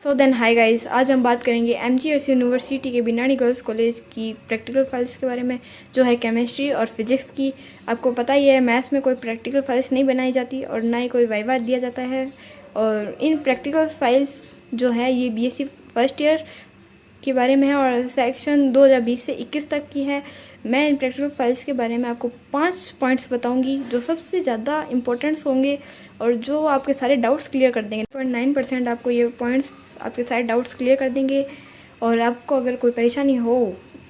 So then hi guys, आज हम बात करेंगे एमजीएस यूनिवर्सिटी के बिनानी गर्ल्स कॉलेज की प्रैक्टिकल फाइल्स के बारे में, जो है केमिस्ट्री और फिजिक्स की। आपको पता ही है, मैथ्स में कोई प्रैक्टिकल फाइल्स नहीं बनाई जाती और ना ही कोई वाइवा दिया जाता है। और इन प्रैक्टिकल फाइल्स जो है ये बीएससी फर्स्ट ईयर के बारे में है और सेक्शन 2020 से 21 तक की है। मैं इन प्रैक्टिकल फाइल्स के बारे में आपको 5 पॉइंट्स बताऊंगी जो सबसे ज़्यादा इंपॉर्टेंट्स होंगे और जो आपके सारे डाउट्स क्लियर कर देंगे। 9% आपको ये पॉइंट्स आपके सारे डाउट्स क्लियर कर देंगे। और आपको अगर कोई परेशानी हो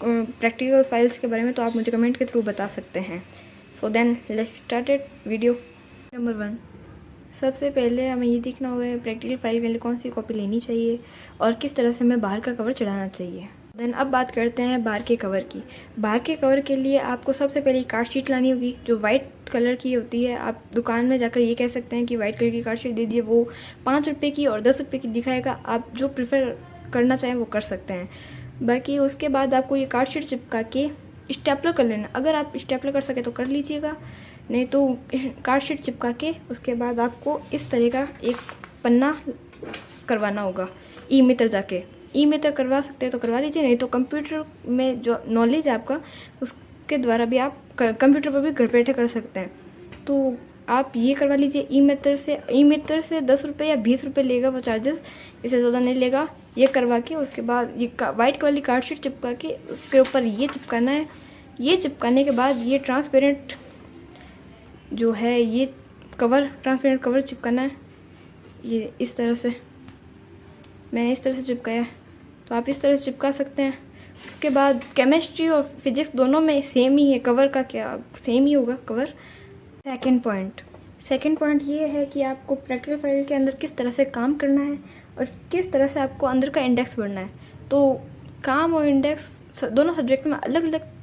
प्रैक्टिकल फाइल्स के बारे में तो आप मुझे कमेंट के थ्रू बता सकते हैं। So then let's started video. Number 1, सबसे पहले हमें ये देखना होगा प्रैक्टिकल फाइल के लिए कौन सी कॉपी लेनी चाहिए और किस तरह से हमें बाहर का कवर चढ़ाना चाहिए। देन अब बात करते हैं बाहर के कवर की। बाहर के कवर के लिए आपको सबसे पहले कार्ड शीट लानी होगी जो वाइट कलर की होती है। आप दुकान में जाकर ये कह सकते हैं कि वाइट कलर की कार्ड शीट दीजिए, वो 5 रुपये की और 10 रुपये की दिखाएगा। आप जो प्रेफर करना चाहें वो कर सकते हैं। बाकी उसके बाद आपको ये कार्ड शीट चिपका के स्टेपलर कर लेना। अगर आप स्टेपलर कर सके तो कर लीजिएगा, नहीं तो कार्ड शीट चिपका के उसके बाद आपको इस तरह का एक पन्ना करवाना होगा। ई मित्र जाके ई मित्र करवा सकते हैं तो करवा लीजिए, नहीं तो कंप्यूटर में जो नॉलेज है आपका उसके द्वारा भी आप कंप्यूटर पर भी घर बैठे कर सकते हैं। तो आप ये करवा लीजिए ई मित्र से 10 रुपये या 20 रुपये लेगा वो चार्जेस, इससे ज़्यादा नहीं लेगा। ये करवा के उसके बाद ये वाइट वाली कार्ड शीट चिपका के उसके ऊपर ये चिपकाना है। ये चिपकाने के बाद ये ट्रांसपेरेंट जो है ये ट्रांसपेरेंट कवर चिपकाना है। ये इस तरह से मैंने इस तरह से चिपकाया है, तो आप इस तरह से चिपका सकते हैं। उसके बाद केमिस्ट्री और फिजिक्स दोनों में सेम ही है, कवर का क्या सेम ही होगा कवर। सेकंड पॉइंट ये है कि आपको प्रैक्टिकल फाइल के अंदर किस तरह से काम करना है और किस तरह से आपको अंदर का इंडेक्स पढ़ना है। तो काम और इंडेक्स दोनों सब्जेक्ट में अलग अलग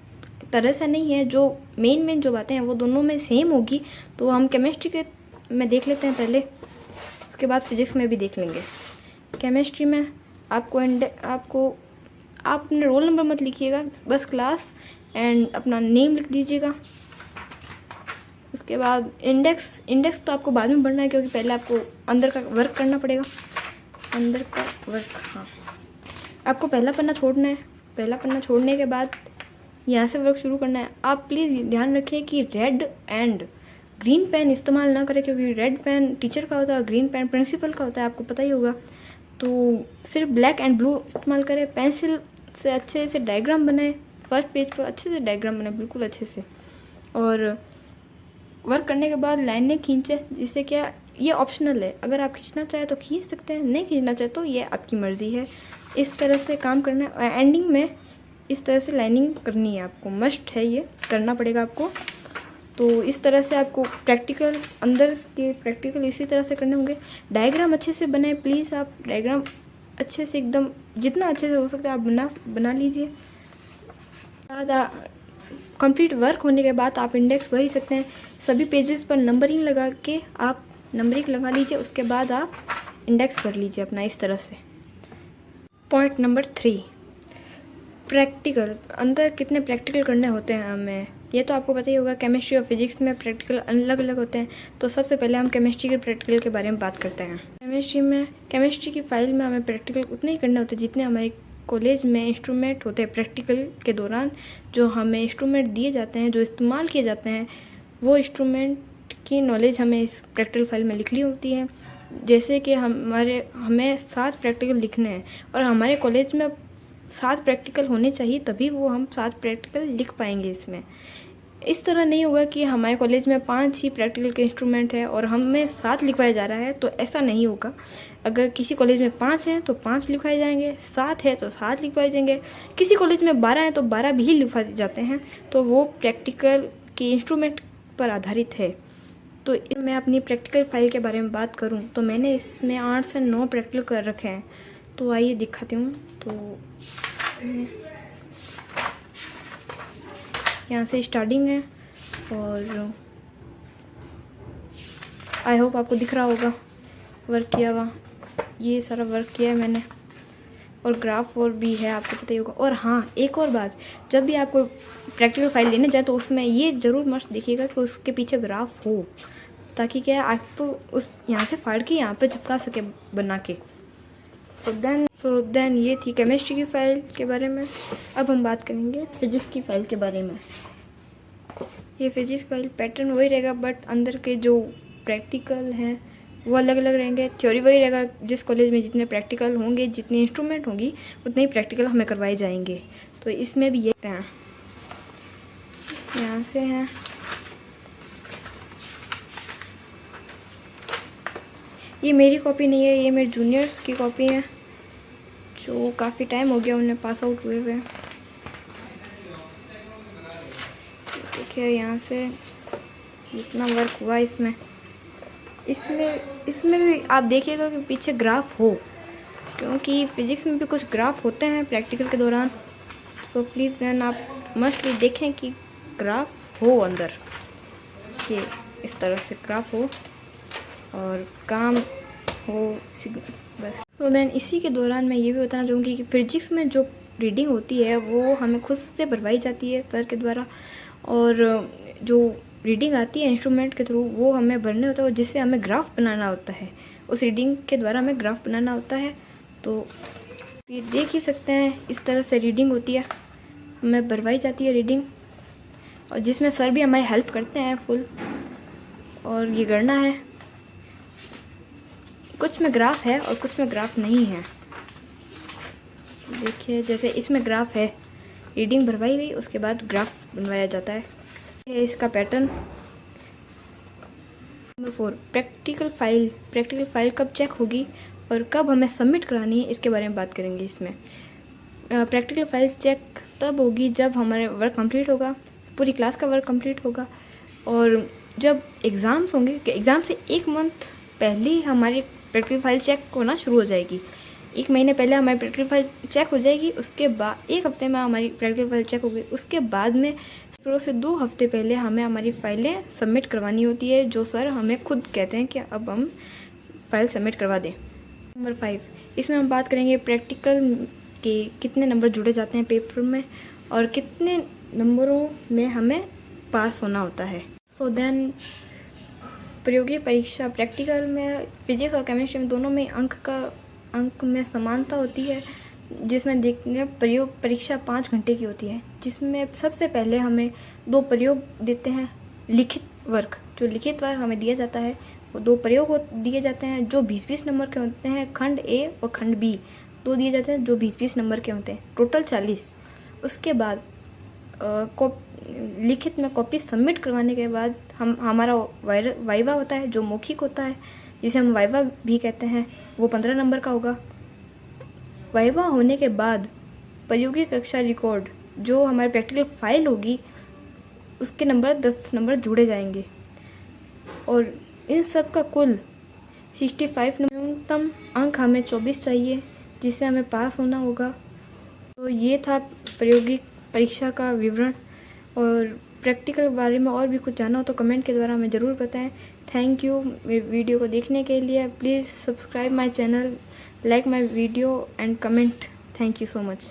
तरह से नहीं है, जो मेन जो बातें हैं वो दोनों में सेम होगी। तो हम केमिस्ट्री के में देख लेते हैं पहले, उसके बाद फिजिक्स में भी देख लेंगे। केमिस्ट्री में आपको आप अपने रोल नंबर मत लिखिएगा, बस क्लास एंड अपना नेम लिख दीजिएगा। उसके बाद इंडेक्स तो आपको बाद में पढ़ना है, क्योंकि पहले आपको अंदर का वर्क करना पड़ेगा। अंदर का वर्क, हाँ, आपको पहला पन्ना छोड़ना है। पहला पन्ना छोड़ने के बाद यहाँ से वर्क शुरू करना है। आप प्लीज़ ध्यान रखें कि रेड एंड ग्रीन पेन इस्तेमाल ना करें, क्योंकि रेड पेन टीचर का होता है और ग्रीन पेन प्रिंसिपल का होता है, आपको पता ही होगा। तो सिर्फ ब्लैक एंड ब्लू इस्तेमाल करें। पेंसिल से अच्छे से डायग्राम बनाएं, फर्स्ट पेज पर अच्छे से डायग्राम बनाएं, बिल्कुल अच्छे से। और वर्क करने के बाद लाइनें खींचें, जिससे क्या ये ऑप्शनल है, अगर आप खींचना चाहें तो खींच सकते हैं, नहीं खींचना चाहे तो ये आपकी मर्ज़ी है। इस तरह से काम करना है और एंडिंग में इस तरह से लाइनिंग करनी है, आपको मस्ट है, ये करना पड़ेगा आपको। तो इस तरह से आपको अंदर के प्रैक्टिकल इसी तरह से करने होंगे। डायग्राम अच्छे से बनाए प्लीज़, आप डायग्राम अच्छे से एकदम जितना अच्छे से हो सकता है आप बना लीजिए। कंप्लीट वर्क होने के बाद आप इंडेक्स भर ही सकते हैं। सभी पेजेस पर नंबरिंग लगा के आप नंबरिंग लगा लीजिए, उसके बाद आप इंडेक्स भर लीजिए अपना इस तरह से। Point number 3, practical. अंदर कितने प्रैक्टिकल करने होते हैं हमें, ये तो आपको पता ही होगा। केमिस्ट्री और फिजिक्स में प्रैक्टिकल अलग अलग होते हैं। तो सबसे पहले हम केमिस्ट्री के प्रैक्टिकल के बारे में बात करते हैं। केमिस्ट्री की फाइल में हमें प्रैक्टिकल उतने ही करने होते हैं जितने हमारे कॉलेज में इंस्ट्रूमेंट होते हैं। प्रैक्टिकल के दौरान जो हमें इंस्ट्रूमेंट दिए जाते हैं, जो इस्तेमाल किए जाते हैं, वो इंस्ट्रूमेंट की नॉलेज हमें इस प्रैक्टिकल फाइल में लिखनी होती है। जैसे कि हमें 7 प्रैक्टिकल लिखने हैं और हमारे कॉलेज में 7 प्रैक्टिकल होने चाहिए, तभी वो हम 7 प्रैक्टिकल लिख पाएंगे। इसमें इस तरह नहीं होगा कि हमारे कॉलेज में 5 ही प्रैक्टिकल के इंस्ट्रूमेंट है और हमें 7 लिखवाया जा रहा है, तो ऐसा नहीं होगा। अगर किसी कॉलेज में 5 हैं तो 5 लिखवाए जाएंगे, 7 है तो 7 लिखवाए जाएंगे। किसी कॉलेज में 12 हैं तो 12 भी लिखवाए जाते हैं। तो वो प्रैक्टिकल के इंस्ट्रूमेंट पर आधारित है। तो मैं अपनी प्रैक्टिकल फाइल के बारे में बात करूँ तो मैंने इसमें 8 से 9 प्रैक्टिकल कर रखे हैं। तो आइए दिखाती हूँ। तो यहाँ से स्टार्टिंग है और आई होप आपको दिख रहा होगा वर्क किया हुआ। ये सारा वर्क किया है मैंने और ग्राफ और भी है, आपको पता ही होगा। और हाँ, एक और बात, जब भी आपको प्रैक्टिकल फाइल लेने जाए तो उसमें ये ज़रूर मस्त देखिएगा कि उसके पीछे ग्राफ हो, ताकि क्या आप उस यहाँ से फाड़ के यहाँ पे चिपका सके बना के। सो देन ये थी केमिस्ट्री की फ़ाइल के बारे में। अब हम बात करेंगे फिजिक्स की फ़ाइल के बारे में। ये फिजिक्स फाइल पैटर्न वही रहेगा, बट अंदर के जो प्रैक्टिकल हैं वो अलग अलग रहेंगे। थ्योरी वही रहेगा, जिस कॉलेज में जितने प्रैक्टिकल होंगे, जितनी इंस्ट्रूमेंट होंगी, उतने ही प्रैक्टिकल हमें करवाए जाएंगे। तो इसमें भी ये हैं, यहाँ से हैं। ये मेरी कॉपी नहीं है, ये मेरे जूनियर्स की कॉपी है, जो काफ़ी टाइम हो गया उन्हें पास आउट हुए हुए। देखिए यहाँ से जितना वर्क हुआ इसमें भी आप देखिएगा कि पीछे ग्राफ हो, क्योंकि फिजिक्स में भी कुछ ग्राफ होते हैं प्रैक्टिकल के दौरान। तो प्लीज़ देन आप मस्टली देखें कि ग्राफ हो अंदर, ये इस तरह से ग्राफ हो और काम हो बस। तो देन इसी के दौरान मैं ये भी बताना चाहूँगी कि फिजिक्स में जो रीडिंग होती है वो हमें खुद से भरवाई जाती है सर के द्वारा, और जो रीडिंग आती है इंस्ट्रूमेंट के थ्रू वो हमें भरने होता है, जिससे हमें ग्राफ बनाना होता है। उस रीडिंग के द्वारा हमें ग्राफ बनाना होता है। तो ये देख ही सकते हैं, इस तरह से रीडिंग होती है, हमें भरवाई जाती है रीडिंग, और जिसमें सर भी हमारी हेल्प करते हैं फुल। और ये गणना है, कुछ में ग्राफ है और कुछ में ग्राफ नहीं है। देखिए जैसे इसमें ग्राफ है, रीडिंग भरवाई गई, उसके बाद ग्राफ बनवाया जाता है। ये इसका पैटर्न। नंबर 4, प्रैक्टिकल फ़ाइल कब चेक होगी और कब हमें सबमिट करानी है, इसके बारे में बात करेंगे इसमें। प्रैक्टिकल फ़ाइल चेक तब होगी जब हमारे वर्क कंप्लीट होगा, पूरी क्लास का वर्क कंप्लीट होगा, और जब एग्ज़ाम्स होंगे कि एग्ज़ाम से 1 मंथ पहले ही हमारी प्रैक्टिकल फ़ाइल चेक होना शुरू हो जाएगी। 1 महीने पहले हमारी प्रैक्टिकल फ़ाइल चेक हो जाएगी, उसके बाद 1 हफ्ते में हमारी प्रैक्टिकल फ़ाइल चेक होगी। उसके बाद में से 2 हफ्ते पहले हमें हमारी फ़ाइलें सबमिट करवानी होती है, जो सर हमें खुद कहते हैं कि अब हम फ़ाइल सबमिट करवा दें। नंबर 5, इसमें हम बात करेंगे प्रैक्टिकल के कितने नंबर जुड़े जाते हैं पेपर में और कितने नंबरों में हमें पास होना होता है। सो देन प्रायोगिक परीक्षा, प्रैक्टिकल में फिजिक्स और केमिस्ट्री में दोनों में अंक में समानता होती है, जिसमें देखने प्रयोग परीक्षा 5 घंटे की होती है, जिसमें सबसे पहले हमें 2 प्रयोग देते हैं। लिखित वर्क हमें दिया जाता है, वो 2 प्रयोग दिए जाते हैं जो 20-20 नंबर के होते हैं। खंड ए और खंड बी 2 दिए जाते हैं जो 20-20 नंबर के होते हैं, टोटल 40। उसके बाद लिखित में कॉपी सबमिट करवाने के बाद हमारा वाइवा होता है, जो मौखिक होता है, जिसे हम वाइवा भी कहते हैं, वो 15 नंबर का होगा। वाइवा होने के बाद प्रायोगिक कक्षा रिकॉर्ड, जो हमारी प्रैक्टिकल फ़ाइल होगी, उसके नंबर 10 नंबर जुड़े जाएंगे, और इन सब का कुल 65 न्यूनतम अंक हमें 24 चाहिए, जिससे हमें पास होना होगा। तो ये था प्रायोगिक परीक्षा का विवरण, और प्रैक्टिकल बारे में और भी कुछ जानना हो तो कमेंट के द्वारा हमें ज़रूर बताएं। थैंक यू मेरे वीडियो को देखने के लिए। Please subscribe my channel, like my video and comment. Thank you so much.